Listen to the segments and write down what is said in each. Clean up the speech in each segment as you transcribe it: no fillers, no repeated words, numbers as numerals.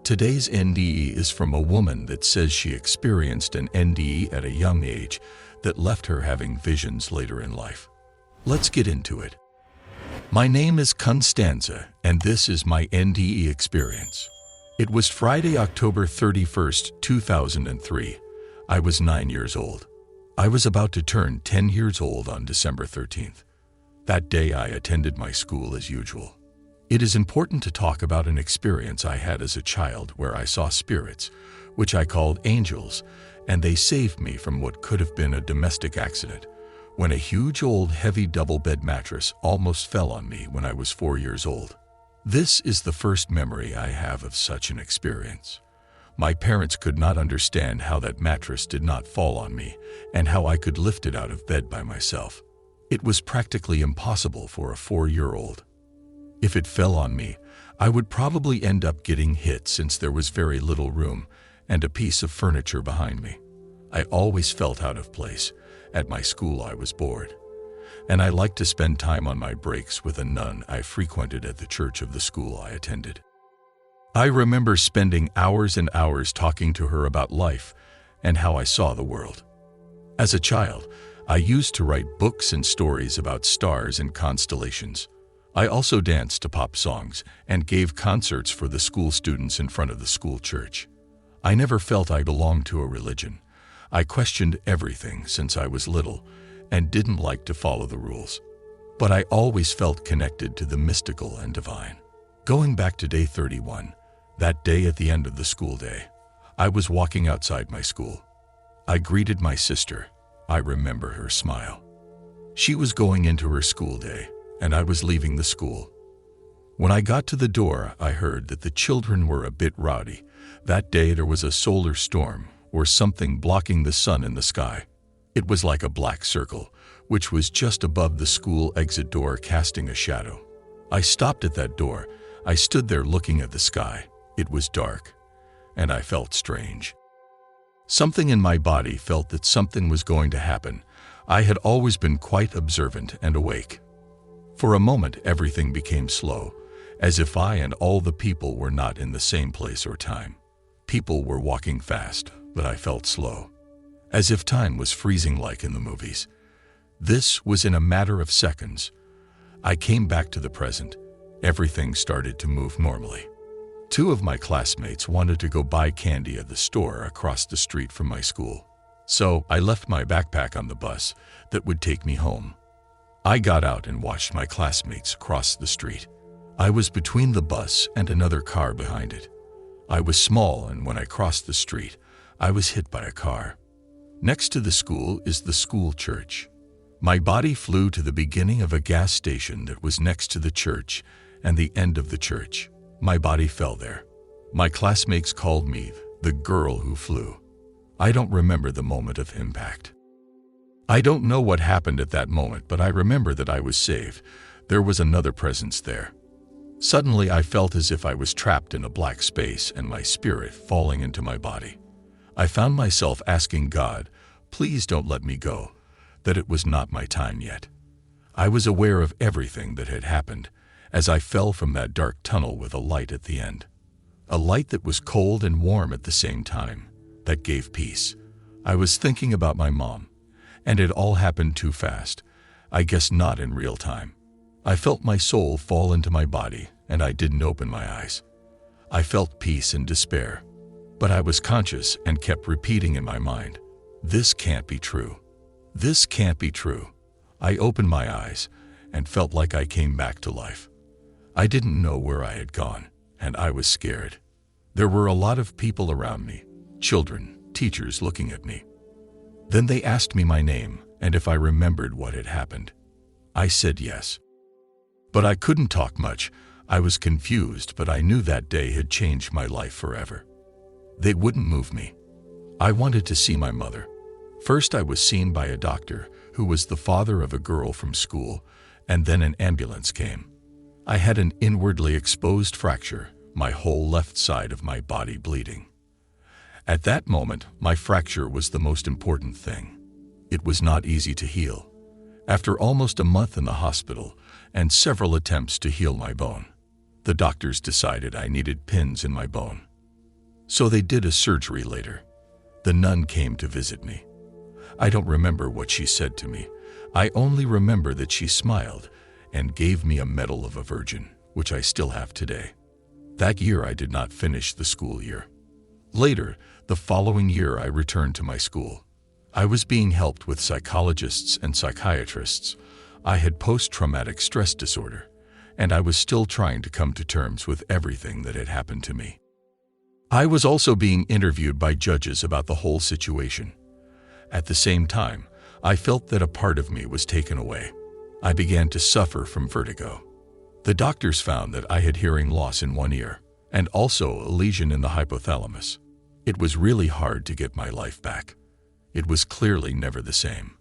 Today's NDE is from a woman that says she experienced an NDE at a young age that left her having visions later in life. Let's get into it. My name is Constanza, and this is my NDE experience. It was Friday, October 31st, 2003. I was 9 years old. I was about to turn 10 years old on December 13th. That day I attended my school as usual. It is important to talk about an experience I had as a child where I saw spirits, which I called angels, and they saved me from what could have been a domestic accident, when a huge old heavy double bed mattress almost fell on me when I was 4 years old. This is the first memory I have of such an experience. My parents could not understand how that mattress did not fall on me and how I could lift it out of bed by myself. It was practically impossible for a 4-year-old. If it fell on me, I would probably end up getting hit since there was very little room and a piece of furniture behind me. I always felt out of place. At my school I was bored, and I liked to spend time on my breaks with a nun I frequented at the church of the school I attended. I remember spending hours and hours talking to her about life and how I saw the world. As a child, I used to write books and stories about stars and constellations. I also danced to pop songs and gave concerts for the school students in front of the school church. I never felt I belonged to a religion. I questioned everything since I was little and didn't like to follow the rules. But I always felt connected to the mystical and divine. Going back to day 31, that day at the end of the school day, I was walking outside my school. I greeted my sister. I remember her smile. She was going into her school day, and I was leaving the school. When I got to the door, I heard that the children were a bit rowdy. That day there was a solar storm, or something blocking the sun in the sky. It was like a black circle, which was just above the school exit door, casting a shadow. I stopped at that door. I stood there looking at the sky. It was dark, and I felt strange. Something in my body felt that something was going to happen. I had always been quite observant and awake. For a moment, everything became slow, as if I and all the people were not in the same place or time. People were walking fast, but I felt slow, as if time was freezing like in the movies. This was in a matter of seconds. I came back to the present. Everything started to move normally. 2 of my classmates wanted to go buy candy at the store across the street from my school. So I left my backpack on the bus that would take me home. I got out and watched my classmates cross the street. I was between the bus and another car behind it. I was small, and when I crossed the street, I was hit by a car. Next to the school is the school church. My body flew to the beginning of a gas station that was next to the church and the end of the church. My body fell there. My classmates called me the girl who flew. I don't remember the moment of impact. I don't know what happened at that moment, but I remember that I was saved. There was another presence there. Suddenly I felt as if I was trapped in a black space and my spirit falling into my body. I found myself asking God, please don't let me go, that it was not my time yet. I was aware of everything that had happened as I fell from that dark tunnel with a light at the end. A light that was cold and warm at the same time, that gave peace. I was thinking about my mom, and it all happened too fast. I guess not in real time. I felt my soul fall into my body, and I didn't open my eyes. I felt peace and despair, but I was conscious and kept repeating in my mind, this can't be true. This can't be true. I opened my eyes and felt like I came back to life. I didn't know where I had gone, and I was scared. There were a lot of people around me, children, teachers looking at me. Then they asked me my name and if I remembered what had happened. I said yes. But I couldn't talk much. I was confused, but I knew that day had changed my life forever. They wouldn't move me. I wanted to see my mother. First, I was seen by a doctor who was the father of a girl from school, and then an ambulance came. I had an inwardly exposed fracture, my whole left side of my body bleeding. At that moment, my fracture was the most important thing. It was not easy to heal. After almost a month in the hospital and several attempts to heal my bone, the doctors decided I needed pins in my bone. So they did a surgery later. The nun came to visit me. I don't remember what she said to me. I only remember that she smiled and gave me a medal of a virgin, which I still have today. That year I did not finish the school year. Later, the following year I returned to my school. I was being helped with psychologists and psychiatrists. I had post-traumatic stress disorder, and I was still trying to come to terms with everything that had happened to me. I was also being interviewed by judges about the whole situation. At the same time, I felt that a part of me was taken away. I began to suffer from vertigo. The doctors found that I had hearing loss in one ear and also a lesion in the hypothalamus. It was really hard to get my life back. It was clearly never the same.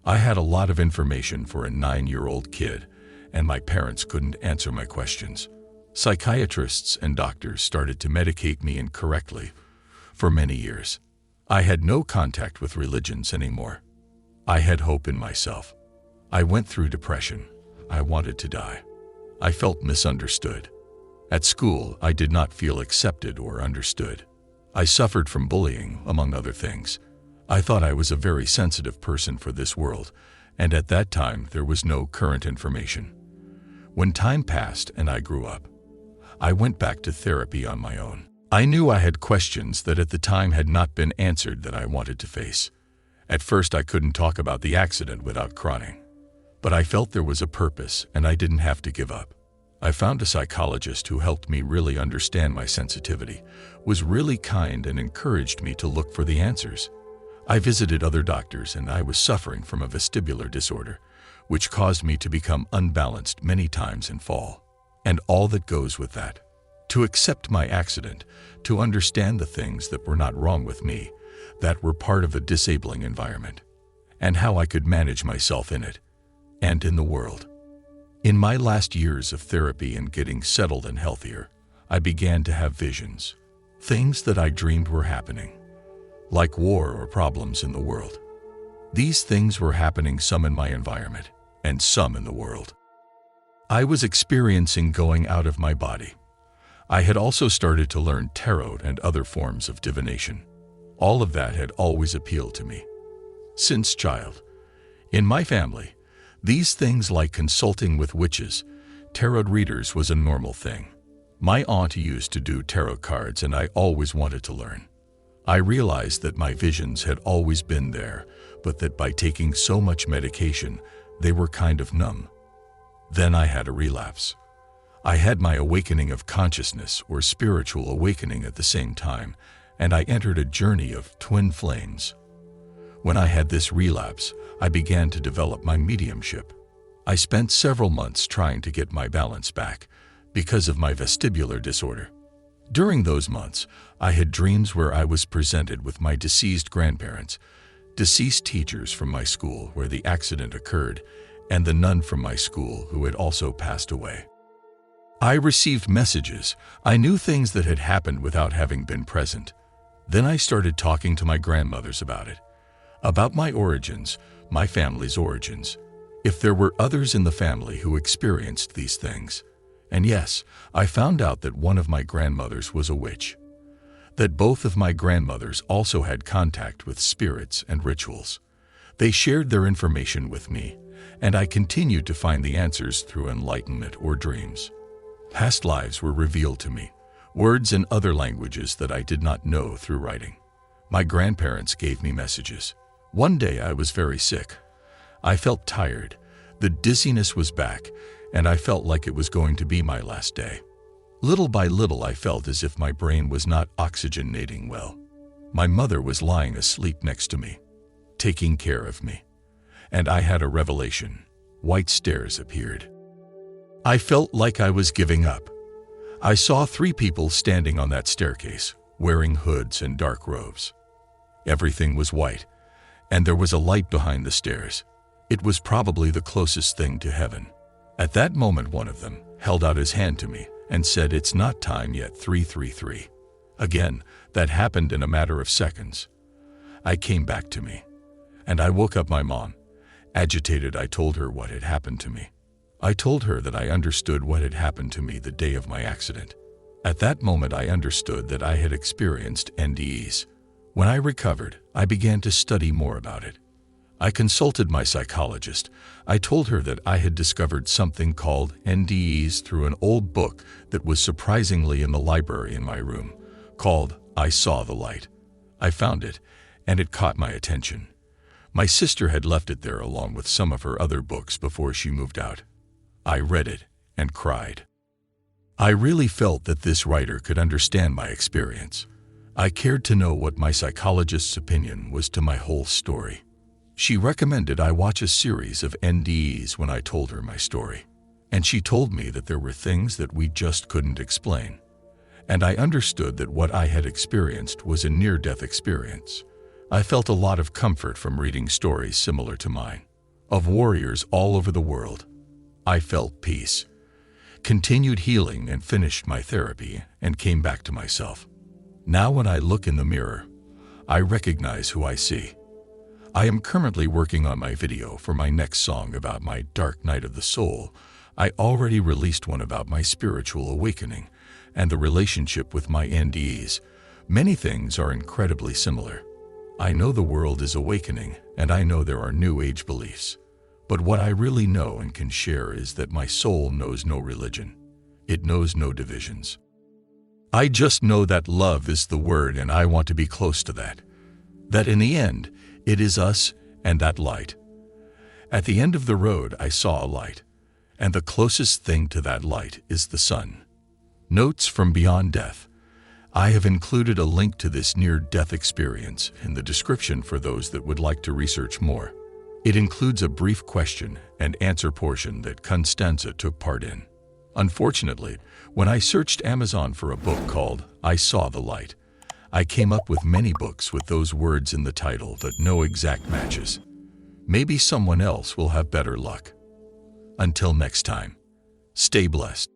I had a lot of information for a 9-year-old kid, and my parents couldn't answer my questions. Psychiatrists and doctors started to medicate me incorrectly. For many years, I had no contact with religions anymore. I had hope in myself. I went through depression. I wanted to die. I felt misunderstood. At school, I did not feel accepted or understood. I suffered from bullying, among other things. I thought I was a very sensitive person for this world, and at that time there was no current information. When time passed and I grew up, I went back to therapy on my own. I knew I had questions that at the time had not been answered that I wanted to face. At first I couldn't talk about the accident without crying, but I felt there was a purpose and I didn't have to give up. I found a psychologist who helped me really understand my sensitivity, was really kind and encouraged me to look for the answers. I visited other doctors and I was suffering from a vestibular disorder, which caused me to become unbalanced many times and fall. And all that goes with that. To accept my accident, to understand the things that were not wrong with me, that were part of a disabling environment, and how I could manage myself in it, and in the world. In my last years of therapy and getting settled and healthier, I began to have visions, things that I dreamed were happening, like war or problems in the world. These things were happening, some in my environment and some in the world. I was experiencing going out of my body. I had also started to learn tarot and other forms of divination. All of that had always appealed to me. Since child, in my family, these things like consulting with witches, tarot readers was a normal thing. My aunt used to do tarot cards and I always wanted to learn. I realized that my visions had always been there, but that by taking so much medication, they were kind of numb. Then I had a relapse. I had my awakening of consciousness or spiritual awakening at the same time, and I entered a journey of twin flames. When I had this relapse, I began to develop my mediumship. I spent several months trying to get my balance back because of my vestibular disorder. During those months, I had dreams where I was presented with my deceased grandparents, deceased teachers from my school where the accident occurred, and the nun from my school who had also passed away. I received messages. I knew things that had happened without having been present. Then I started talking to my grandmothers about it, about my origins, my family's origins, if there were others in the family who experienced these things. And yes, I found out that one of my grandmothers was a witch, that both of my grandmothers also had contact with spirits and rituals. They shared their information with me, and I continued to find the answers through enlightenment or dreams. Past lives were revealed to me, words in other languages that I did not know through writing. My grandparents gave me messages. One day I was very sick. I felt tired. The dizziness was back, and I felt like it was going to be my last day. Little by little I felt as if my brain was not oxygenating well. My mother was lying asleep next to me, taking care of me. And I had a revelation. White stairs appeared. I felt like I was giving up. I saw 3 people standing on that staircase, wearing hoods and dark robes. Everything was white, and there was a light behind the stairs. It was probably the closest thing to heaven. At that moment, one of them held out his hand to me and said, "It's not time yet, 333. Again, that happened in a matter of seconds. I came back to me, and I woke up my mom, Agitated, I told her what had happened to me. I told her that I understood what had happened to me the day of my accident. At that moment, I understood that I had experienced NDEs. When I recovered, I began to study more about it. I consulted my psychologist. I told her that I had discovered something called NDEs through an old book that was surprisingly in the library in my room, called I Saw the Light. I found it, and it caught my attention. My sister had left it there along with some of her other books before she moved out. I read it and cried. I really felt that this writer could understand my experience. I cared to know what my psychologist's opinion was to my whole story. She recommended I watch a series of NDEs when I told her my story, and she told me that there were things that we just couldn't explain. And I understood that what I had experienced was a near-death experience. I felt a lot of comfort from reading stories similar to mine, of warriors all over the world. I felt peace, continued healing, and finished my therapy and came back to myself. Now when I look in the mirror, I recognize who I see. I am currently working on my video for my next song about my dark night of the soul. I already released one about my spiritual awakening and the relationship with my NDEs. Many things are incredibly similar. I know the world is awakening, and I know there are new age beliefs. But what I really know and can share is that my soul knows no religion. It knows no divisions. I just know that love is the word, and I want to be close to that. That in the end, it is us and that light. At the end of the road, I saw a light, and the closest thing to that light is the sun. Notes from Beyond Death. I have included a link to this near-death experience in the description for those that would like to research more. It includes a brief question and answer portion that Constanza took part in. Unfortunately, when I searched Amazon for a book called I Saw the Light, I came up with many books with those words in the title but no exact matches. Maybe someone else will have better luck. Until next time, stay blessed.